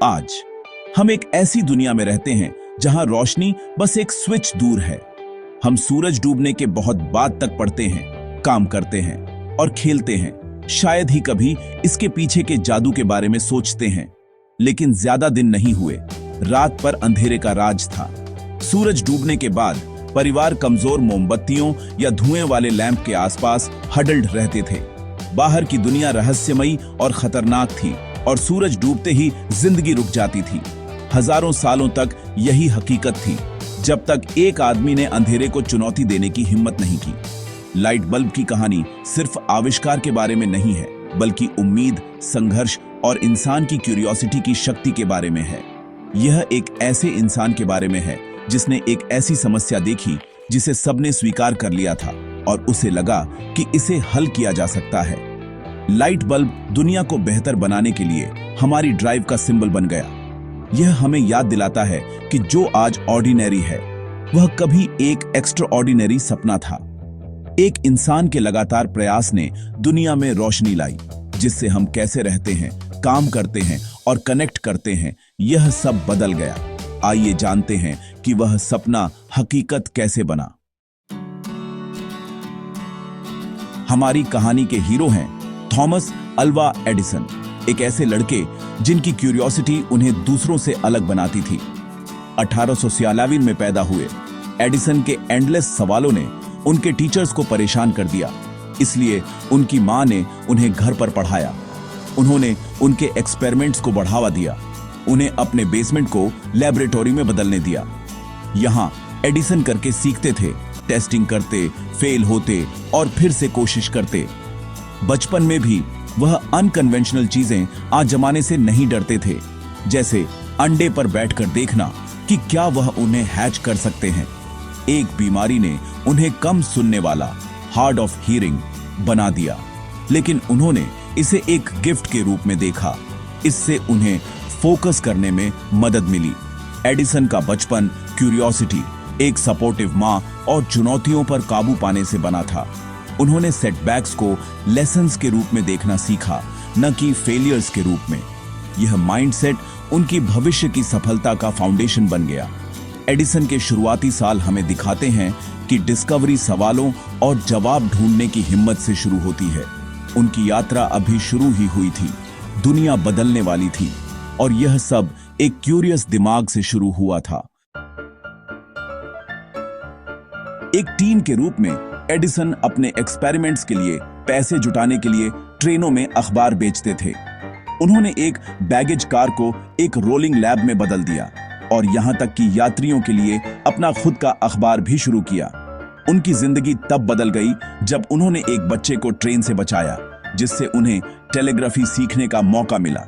आज हम एक ऐसी दुनिया में रहते हैं जहां रोशनी बस एक स्विच दूर है। हम सूरज डूबने के बहुत बाद तक पढ़ते हैं, काम करते हैं और खेलते हैं। शायद ही कभी इसके पीछे के जादू के बारे में सोचते हैं। लेकिन ज्यादा दिन नहीं हुए, रात पर अंधेरे का राज था। सूरज डूबने के बाद परिवार कमजोर मोमबत्तियों या धुएं वाले लैंप के आसपास हडल्ड रहते थे। बाहर की दुनिया रहस्यमयी और खतरनाक थी और सूरज डूबते ही जिंदगी रुक जाती थी। हजारों सालों तक यही हकीकत थी, जब तक एक आदमी ने अंधेरे को चुनौती देने की हिम्मत नहीं की। लाइट बल्ब की कहानी सिर्फ आविष्कार के बारे में नहीं है, बल्कि उम्मीद, संघर्ष और इंसान की क्यूरियोसिटी की शक्ति के बारे में है। यह एक ऐसे इंसान के बारे में है जिसने एक ऐसी समस्या देखी जिसे सबने स्वीकार कर लिया था और उसे लगा कि इसे हल किया जा सकता है। लाइट बल्ब दुनिया को बेहतर बनाने के लिए हमारी ड्राइव का सिंबल बन गया। यह हमें याद दिलाता है कि जो आज ऑर्डिनरी है वह कभी एक एक्स्ट्राऑर्डिनरी सपना था। एक इंसान के लगातार प्रयास ने दुनिया में रोशनी लाई, जिससे हम कैसे रहते हैं, काम करते हैं और कनेक्ट करते हैं, यह सब बदल गया। आइए जानते हैं कि वह सपना हकीकत कैसे बना। हमारी कहानी के हीरो हैं थॉमस अल्वा एडिसन, एक ऐसे लड़के जिनकी क्यूरियोसिटी उन्हें दूसरों से अलग बनाती थी। 1896 में पैदा हुए एडिसन के एंडलेस सवालों ने उनके टीचर्स को परेशान कर दिया, इसलिए उनकी मां ने उन्हें घर पर पढ़ाया। उन्होंने उनके एक्सपेरिमेंट्स को बढ़ावा दिया, उन्हें अपने बेसमेंट को लैबोरेटरी में बदलने दिया। यहां एडिसन करके सीखते थे, टेस्टिंग करते, फेल होते और फिर से कोशिश करते। बचपन में भी वह अनकन्वेंशनल चीजें आजमाने से नहीं डरते थे, जैसे अंडे पर बैठकर देखना कि क्या वह उन्हें हैच कर सकते हैं। एक बीमारी ने उन्हें कम सुनने वाला, हार्ड ऑफ हियरिंग बना दिया, लेकिन उन्होंने इसे एक गिफ्ट के रूप में देखा। इससे उन्हें फोकस करने में मदद मिली। एडिसन का बचपन क्यूरियोसिटी, एक सपोर्टिव मां और चुनौतियों पर काबू पाने से बना था। उन्होंने सेटबैक्स को लेसन्स के रूप में देखना सीखा, न कि फेलियर्स के रूप में। यह माइंडसेट उनकी भविष्य की सफलता का फाउंडेशन बन गया। एडिसन के शुरुआती साल हमें दिखाते हैं कि डिस्कवरी सवालों और जवाब ढूंढने की हिम्मत से शुरू होती है। उनकी यात्रा अभी शुरू ही हुई थी, दुनिया बदलने वाली थी और यह सब एक क्यूरियस दिमाग से शुरू हुआ था। एक टीम के रूप में एडिसन अपने एक्सपेरिमेंट्स के लिए पैसे जुटाने के लिए ट्रेनों में अखबार बेचते थे। उन्होंने एक बैगेज कार को एक रोलिंग लैब में बदल दिया और यहां तक कि यात्रियों के लिए अपना खुद का अखबार भी शुरू किया। उनकी जिंदगी तब बदल गई जब उन्होंने एक बच्चे को ट्रेन से बचाया, जिससे उन्हें टेलीग्राफी सीखने का मौका मिला।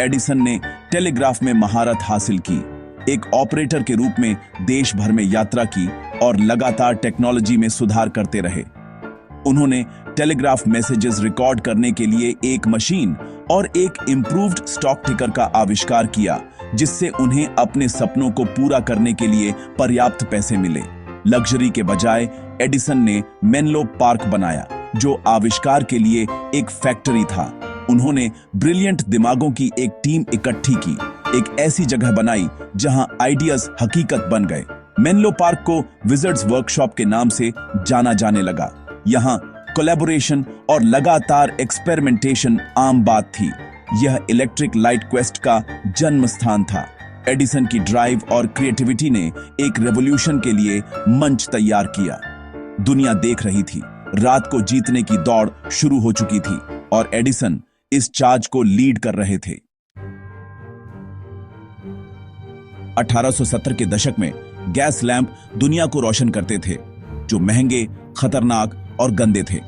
एडिसन ने टेलीग्राफ में महारत हासिल की, एक ऑपरेटर के रूप में देश भर में यात्रा की और लगातार टेक्नोलॉजी में सुधार करते रहे। उन्होंने टेलीग्राफ मैसेजेस रिकॉर्ड करने के लिए एक मशीन और एक इंप्रूव्ड स्टॉक टिकर का आविष्कार किया, जिससे उन्हें अपने सपनों को पूरा करने के लिए पर्याप्त पैसे मिले। लग्जरी के बजाय एडिसन ने मेनलो पार्क बनाया, जो आविष्कार के लिए एक फैक्ट्री था। उन्होंने ब्रिलियंट दिमागों की एक टीम इकट्ठी की, एक ऐसी जगह बनाई जहां आइडियाज हकीकत बन गए। मेनलो पार्क को विजर्ड्स वर्कशॉप के नाम से जाना जाने लगा। यहां कोलैबोरेशन और लगातार एक्सपेरिमेंटेशन आम बात थी। यह इलेक्ट्रिक लाइट क्वेस्ट का जन्म स्थान था। एडिसन की ड्राइव और क्रिएटिविटी ने एक रेवोल्यूशन के लिए मंच तैयार किया। दुनिया देख रही थी, रात को जीतने की दौड़ शुरू हो चुकी थी और एडिसन इस चार्ज को लीड कर रहे थे। 1870 के दशक में गैस लैंप दुनिया को रोशन करते थे, जो महंगे, खतरनाक और गंदे थे।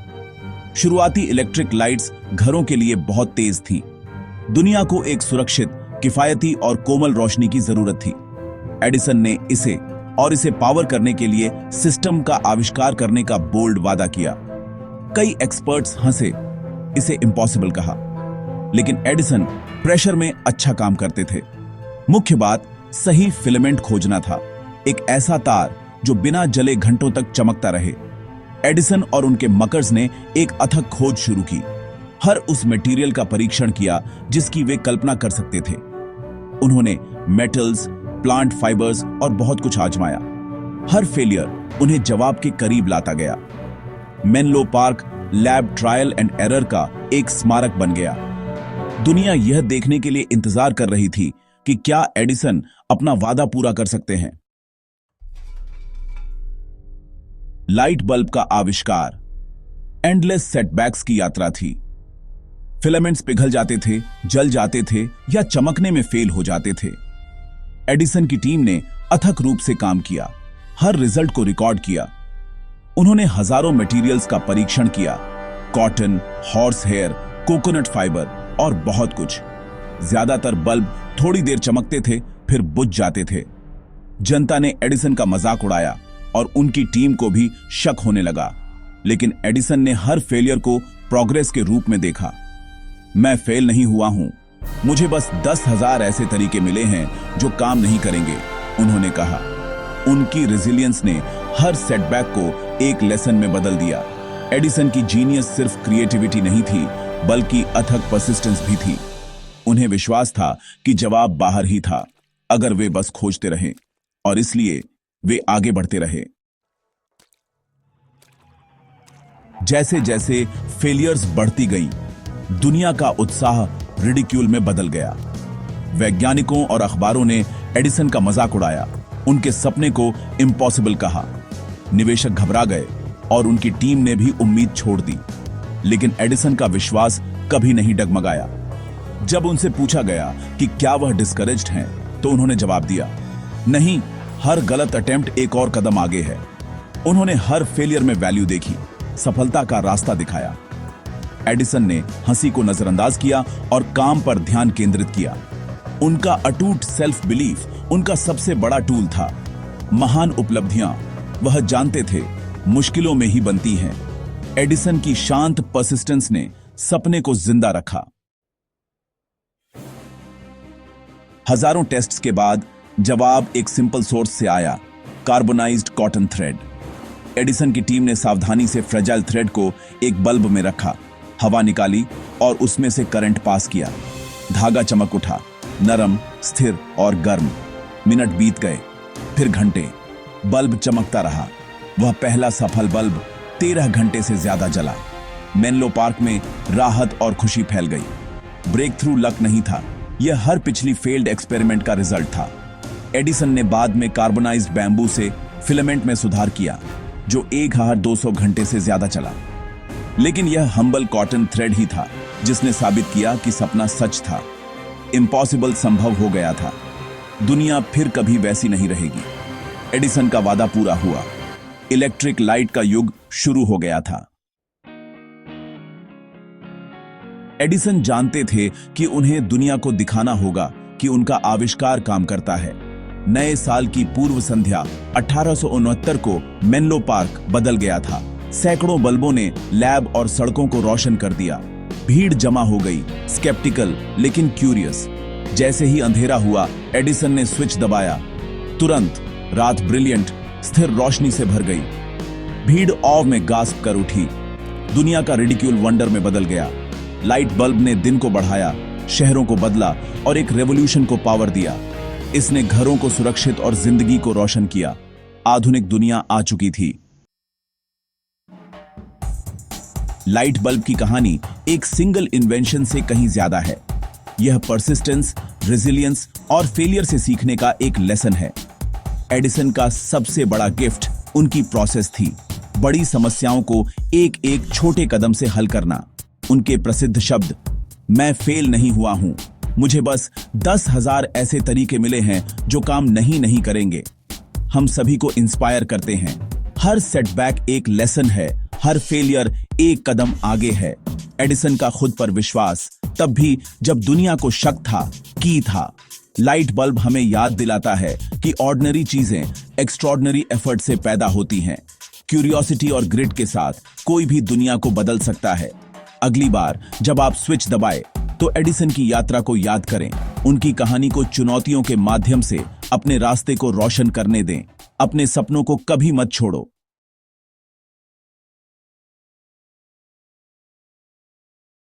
शुरुआती इलेक्ट्रिक लाइट्स घरों के लिए बहुत तेज थीं। दुनिया को एक सुरक्षित, किफायती और कोमल रोशनी की जरूरत थी। एडिसन ने इसे पावर करने के लिए सिस्टम का आविष्कार करने का बोल्ड वादा किया। कई एक्सपर्ट्स हंसे, इसे इम्पॉसिबल कहा, लेकिन एडिसन प्रेशर में अच्छा काम करते थे। मुख्य बात सही फिलामेंट खोजना था, एक ऐसा तार जो बिना जले घंटों तक चमकता रहे। एडिसन और उनके मकर्स ने एक अथक खोज शुरू की। हर उस मटेरियल का परीक्षण किया जिसकी वे कल्पना कर सकते थे। उन्होंने मेटल्स, प्लांट फाइबर्स और बहुत कुछ आजमाया। हर फेलियर उन्हें जवाब के करीब लाता गया। Menlo park lab trial and error का एक स्मारक बन गया। दुनिया यह देखने के लिए इंतजार कर रही थी कि क्या एडिसन अपना वादा पूरा कर सकते हैं। लाइट बल्ब का आविष्कार एंडलेस सेटबैक्स की यात्रा थी। फिलामेंट्स पिघल जाते थे, जल जाते थे या चमकने में फेल हो जाते थे। एडिसन की टीम ने अथक रूप से काम किया, हर रिजल्ट को रिकॉर्ड किया। उन्होंने हजारों मटेरियल्स का परीक्षण किया, cotton, horse hair, coconut fibre और बहुत कुछ। ज्यादातर बल्ब थोड़ी देर चमकते थे, फिर बुझ जाते थे। जनता ने एडिसन का मजाक उड़ाया और उनकी टीम को भी शक होने लगा। लेकिन एडिसन ने हर फेलियर को प्रोग्रेस के रूप में देखा। मैं फेल नहीं हुआ हूं, मुझे बस 10,000 ऐसे तरीके मिले हैं जो काम नहीं करेंगे, उन्होंने कहा। उनकी रेजिलियंस ने हर सेटबैक को एक लेसन में बदल दिया। एडिसन की जीनियस सिर्फ क्रिएटिविटी नहीं थी, बल्कि अथक परसिस्टेंस भी थी। उन्हें विश्वास था कि जवाब बाहर ही था, अगर वे बस खोजते रहे, और इसलिए वे आगे बढ़ते रहे। जैसे जैसे फेलियर्स बढ़ती गईं, दुनिया का उत्साह रिडिक्यूल में बदल गया। वैज्ञानिकों और अखबारों ने एडिसन का मजाक उड़ाया, उनके सपने को इम्पॉसिबल कहा। निवेशक घबरा गए और उनकी टीम ने भी उम्मीद छोड़ दी। लेकिन एडिसन का विश्वास कभी नहीं डगमगाया। जब उनसे पूछा गया कि क्या वह डिस्करेज्ड हैं, तो उन्होंने जवाब दिया, नहीं, हर गलत अटेम्प्ट एक और कदम आगे है। उन्होंने हर फेलियर में वैल्यू देखी, सफलता का रास्ता दिखाया। एडिसन ने हंसी को नजरअंदाज किया और काम पर ध्यान केंद्रित किया। उनका अटूट सेल्फ बिलीफ उनका सबसे बड़ा टूल था। महान उपलब्धियां वह जानते थे मुश्किलों में ही बनती हैं। एडिसन की शांत परसिस्टेंस ने सपने को जिंदा रखा। हजारों टेस्ट्स के बाद जवाब एक सिंपल सोर्स से आया, कार्बोनाइज्ड कॉटन थ्रेड। एडिसन की टीम ने सावधानी से फ्रेजाइल थ्रेड को एक बल्ब में रखा, हवा निकाली और उसमें से करंट पास किया। धागा चमक उठा, नरम, स्थिर और गर्म। मिनट बीत गए, फिर घंटे। बल्ब चमकता रहा। वह पहला सफल बल्ब 13 घंटे से ज्यादा जला। मेनलो पार्क में राहत और खुशी फैल गई। ब्रेक थ्रू लक नहीं था, यह हर पिछली फेल्ड एक्सपेरिमेंट का रिजल्ट था। एडिसन ने बाद में कार्बोनाइज्ड बैम्बू से फिलामेंट में सुधार किया, जो 1200 घंटे से ज्यादा चला। लेकिन यह हम्बल कॉटन थ्रेड ही था जिसने साबित किया कि सपना सच था। इम्पॉसिबल संभव हो गया था। दुनिया फिर कभी वैसी नहीं रहेगी। एडिसन का वादा पूरा हुआ। इलेक्ट्रिक लाइट का युग शुरू हो गया था। एडिसन जानते थे कि उन्हें दुनिया को दिखाना होगा कि उनका आविष्कार काम करता है। नए साल की पूर्व संध्या 1869 को मेनलो पार्क बदल गया था। सैकड़ों बल्बों ने लैब और सड़कों को रोशन कर दिया। भीड़ जमा हो गई, स्केप्टिकल लेकिन क्यूरियस। जैसे ही अंधेरा हुआ, एडिसन ने स्विच दबाया। तुरंत रात ब्रिलियंट, स्थिर रोशनी से भर गई। भीड़ ऑव में गास्प कर उठी। दुनिया का रिडिक्यूल वंडर में बदल गया। लाइट बल्ब ने दिन को बढ़ाया, शहरों को बदला और एक रेवोल्यूशन को पावर दिया। इसने घरों को सुरक्षित और जिंदगी को रोशन किया। आधुनिक दुनिया आ चुकी थी। लाइट बल्ब की कहानी एक सिंगल इन्वेंशन से कहीं ज्यादा है। यह परसिस्टेंस, रेजिलियंस और फेलियर से सीखने का एक लेसन है। एडिसन का सबसे बड़ा गिफ्ट उनकी प्रोसेस थी, बड़ी समस्याओं को एक एक छोटे कदम से हल करना। उनके प्रसिद्ध शब्द, मैं फेल नहीं हुआ हूं, मुझे बस 10,000 ऐसे तरीके मिले हैं जो काम नहीं करेंगे, हम सभी को इंस्पायर करते हैं। हर सेटबैक एक लेसन है, हर फेलियर एक कदम आगे है। एडिसन का खुद पर विश्वास तब भी जब दुनिया को शक था की था। लाइट बल्ब हमें याद दिलाता है कि ऑर्डिनरी चीजें एक्स्ट्रॉर्डिनरी एफर्ट से पैदा होती हैं। क्यूरियोसिटी और ग्रिड के साथ कोई भी दुनिया को बदल सकता है। अगली बार जब आप स्विच दबाएं, तो एडिसन की यात्रा को याद करें। उनकी कहानी को चुनौतियों के माध्यम से अपने रास्ते को रोशन करने दें। अपने सपनों को कभी मत छोड़ो।